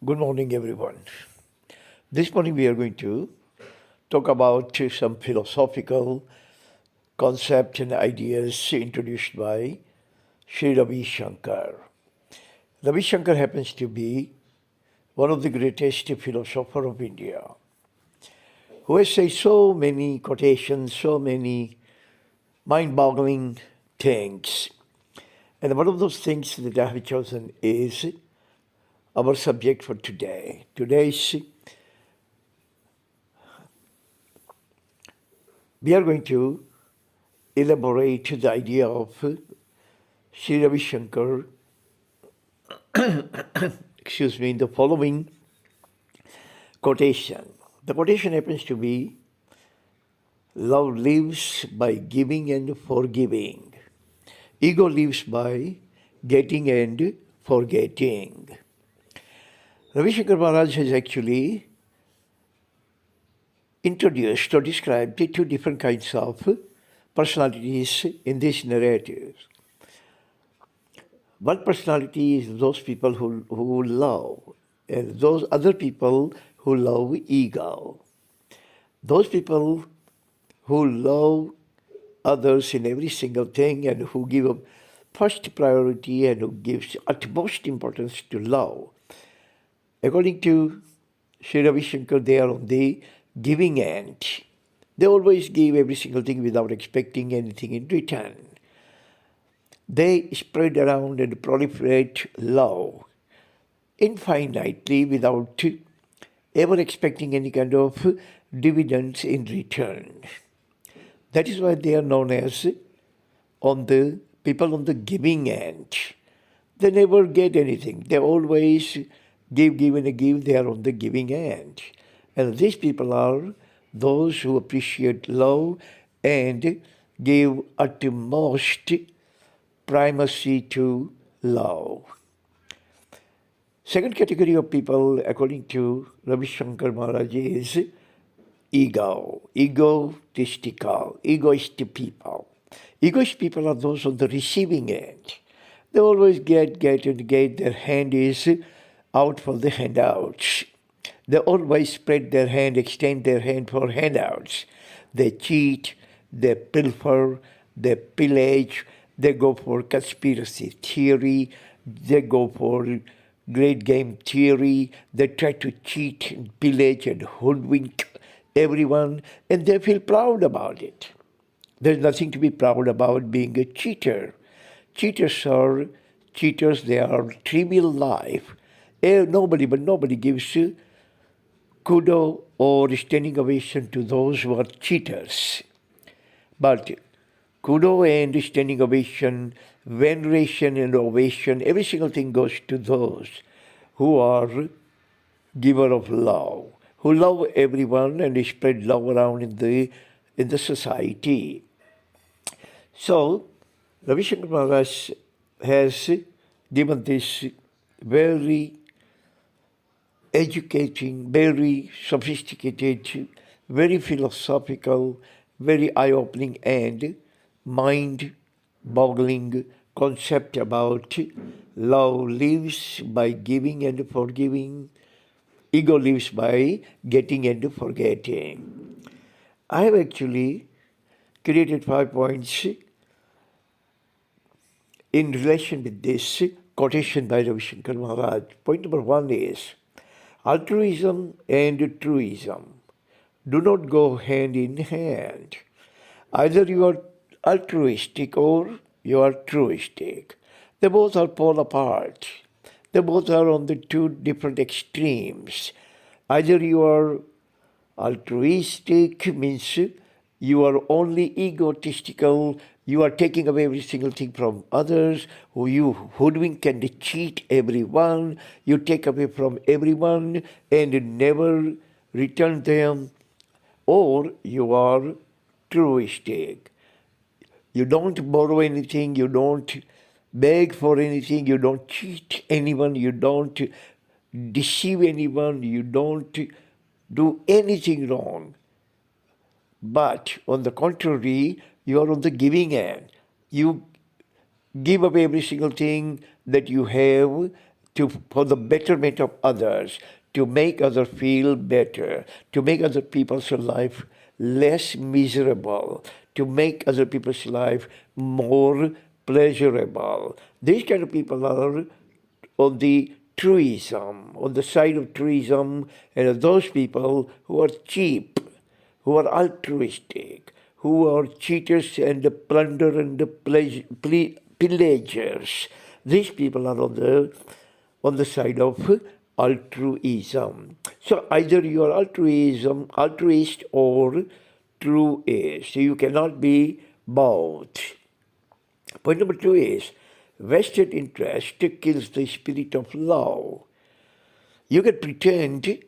Good morning, everyone. This morning we are going to talk about some philosophical concepts and ideas introduced by Shree Ravishankar. Ravishankar happens to be one of the greatest philosophers of India, who has said so many quotations, so many mind-boggling things. And one of those things that I have chosen is our subject for today. We are going to elaborate the idea of Sri Ravishankar, in the following quotation. The quotation happens to be, "Love lives by giving and forgiving. Ego lives by getting and forgetting." Ravishankar Maharaj has actually introduced or described the two different kinds of personalities in this narrative. One personality is those people who love, and those other people who love ego. Those people who love others in every single thing and who give first priority and who gives utmost importance to love. According to Sri Ravishankar, they are on the giving end. They always give every single thing without expecting anything in return. They spread around and proliferate love infinitely without ever expecting any kind of dividends in return. That is why they are known as people on the giving end. They never get anything. They always give and give. They are on the giving end. And these people are those who appreciate love and give utmost primacy to love. Second category of people, according to Ravishankar Maharaj, is egotistical, egoistic people. Egoist people are those on the receiving end. They always get. Their hand is out for the handouts. They always spread their hand, extend their hand for handouts. They cheat, they pilfer, they pillage, they go for conspiracy theory, they go for great game theory, they try to cheat and pillage and hoodwink everyone, and they feel proud about it. There's nothing to be proud about being a cheater. Cheaters are cheaters, they are trivial life. Nobody gives kudo or standing ovation to those who are cheaters. But kudo and standing ovation, veneration and ovation, every single thing goes to those who are giver of love, who love everyone and spread love around in the society. So, Ravishankar Maharaj has given this very educating, very sophisticated, very philosophical, very eye-opening and mind-boggling concept about love lives by giving and forgiving. Ego lives by getting and forgetting. I have actually created 5 points in relation with this quotation by Ravishankar Maharaj. Point number 1 is, altruism and truism do not go hand in hand. Either you are altruistic or you are truistic. They both are polar apart. They both are on the two different extremes. Either you are altruistic, means you are only egotistical, you are taking away every single thing from others, you hoodwink and cheat everyone, you take away from everyone and never return them, or you are truistic. You don't borrow anything, you don't beg for anything, you don't cheat anyone, you don't deceive anyone, you don't do anything wrong. But on the contrary, you are on the giving end. You give away every single thing that you have for the betterment of others, to make others feel better, to make other people's life less miserable, to make other people's life more pleasurable. These kind of people are on the truism, on the side of truism, and those people who are cheap, who are altruistic, who are cheaters and plunder and pillagers. These people are on the side of altruism. So either you are altruist or truist. You cannot be both. Point number 2 is vested interest kills the spirit of love. You can pretend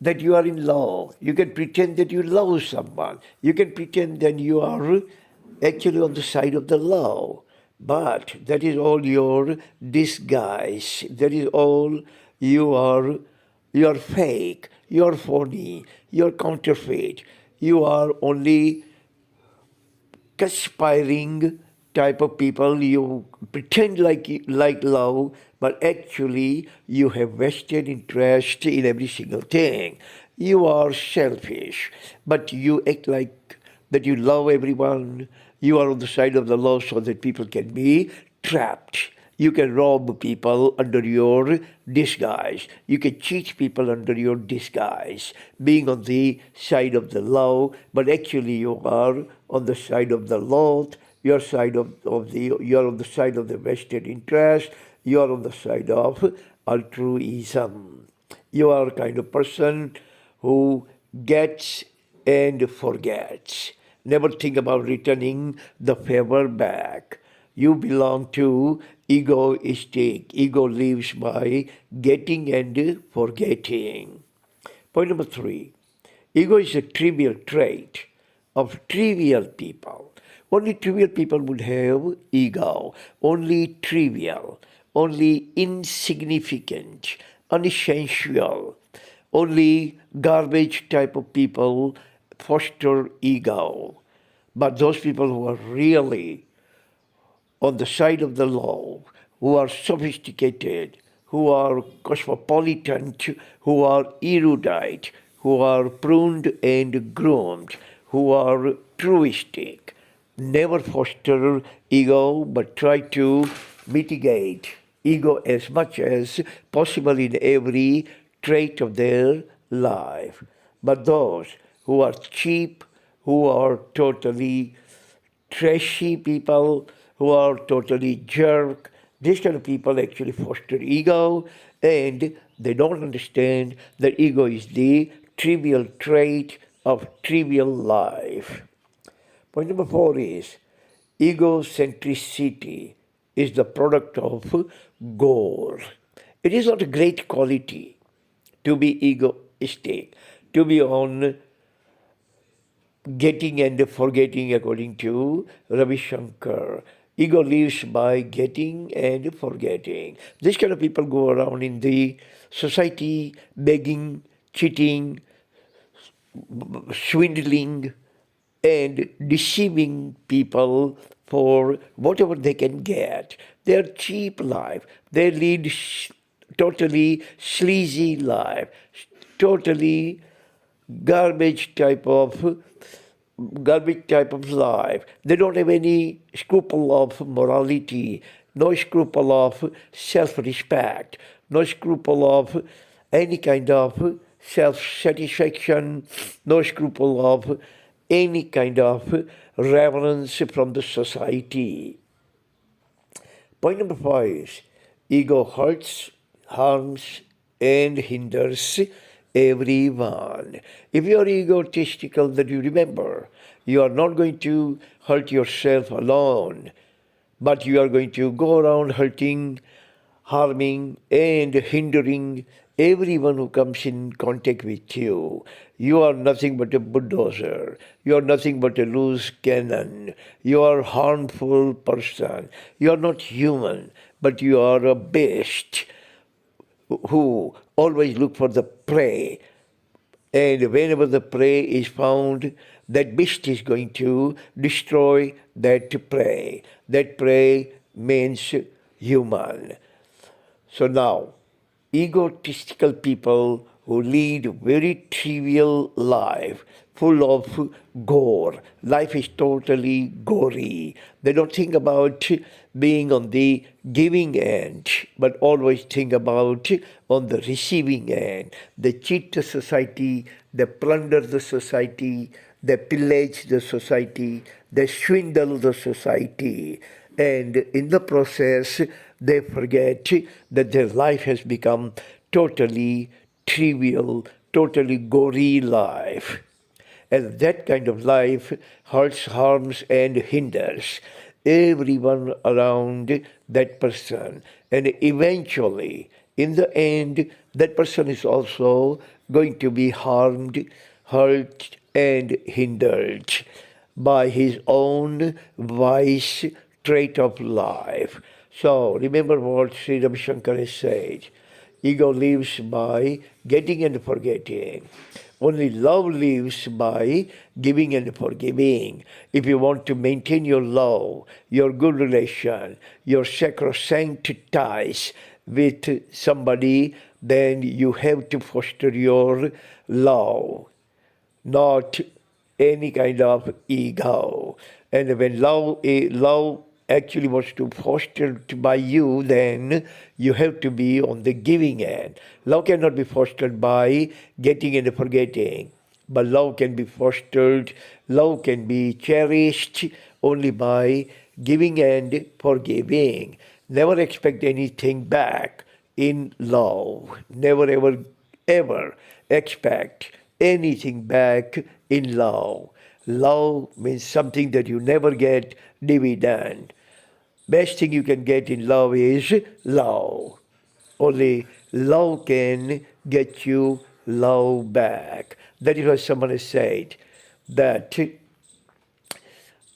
that you are in love. You can pretend that you love someone. You can pretend that you are actually on the side of the love. But that is all your disguise. That is all you are. You are fake. You are phony. You are counterfeit. You are only conspiring type of people. You pretend like love, but actually you have vested interest in every single thing. You are selfish, but you act like that you love everyone. You are on the side of the law so that people can be trapped. You can rob people under your disguise. You can cheat people under your disguise, being on the side of the law, but actually you are on the side of the law. You're on the side of the vested interest. You are on the side of altruism. You are a kind of person who gets and forgets. Never think about returning the favor back. You belong to egoistic. Ego lives by getting and forgetting. Point number 3. Ego is a trivial trait of trivial people. Only trivial people would have ego. Only trivial. Only insignificant. Unessential. Only garbage type of people foster ego. But those people who are really on the side of the law, who are sophisticated, who are cosmopolitan, who are erudite, who are pruned and groomed, who are truistic, never foster ego but try to mitigate ego as much as possible in every trait of their life. But those who are cheap, who are totally trashy people, who are totally jerk, these kind of people actually foster ego, and they don't understand that ego is the trivial trait of trivial life. Point number 4 is egocentricity is the product of gore. It is not a great quality to be egoistic, to be on getting and forgetting, according to Ravishanker. Ego lives by getting and forgetting. These kind of people go around in the society begging, cheating, swindling, and deceiving people for whatever they can get. Their cheap life. They lead totally sleazy life, totally garbage type of life. They don't have any scruple of morality, no scruple of self-respect, no scruple of any kind of self-satisfaction, no scruple of any kind of reverence from the society. Point number 5 is ego hurts, harms, and hinders everyone. If you are egotistical, that you remember, you are not going to hurt yourself alone, but you are going to go around hurting, harming, and hindering everyone who comes in contact with you. You are nothing but a bulldozer. You are nothing but a loose cannon. You are a harmful person. You are not human, but you are a beast who always look for the prey. And whenever the prey is found, that beast is going to destroy that prey. That prey means human. So now, egotistical people who lead very trivial life, full of gore. Life is totally gory. They don't think about being on the giving end, but always think about on the receiving end. They cheat the society, they plunder the society, they pillage the society, they swindle the society, and in the process, they forget that their life has become totally trivial, totally gory life. And that kind of life hurts, harms, and hinders everyone around that person. And eventually, in the end, that person is also going to be harmed, hurt, and hindered by his own vice trait of life. So remember what Shree Ravishanker has said. Ego lives by getting and forgetting. Only love lives by giving and forgiving. If you want to maintain your love, your good relation, your sacrosanct ties with somebody, then you have to foster your love, not any kind of ego. And when love actually was to fostered by you, then you have to be on the giving end. Love cannot be fostered by getting and forgetting, but love can be fostered, love can be cherished only by giving and forgiving. Never expect anything back in love. Never ever expect anything back in love. Love means something that you never get dividend. Best thing you can get in love is love. Only love can get you love back. That is what someone has said, that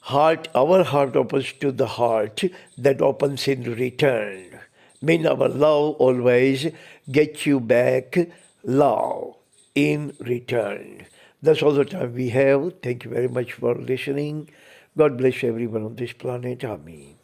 our heart opens to the heart that opens in return. Mean our love always gets you back love in return. That's all the time we have. Thank you very much for listening. God bless everyone on this planet. Amen.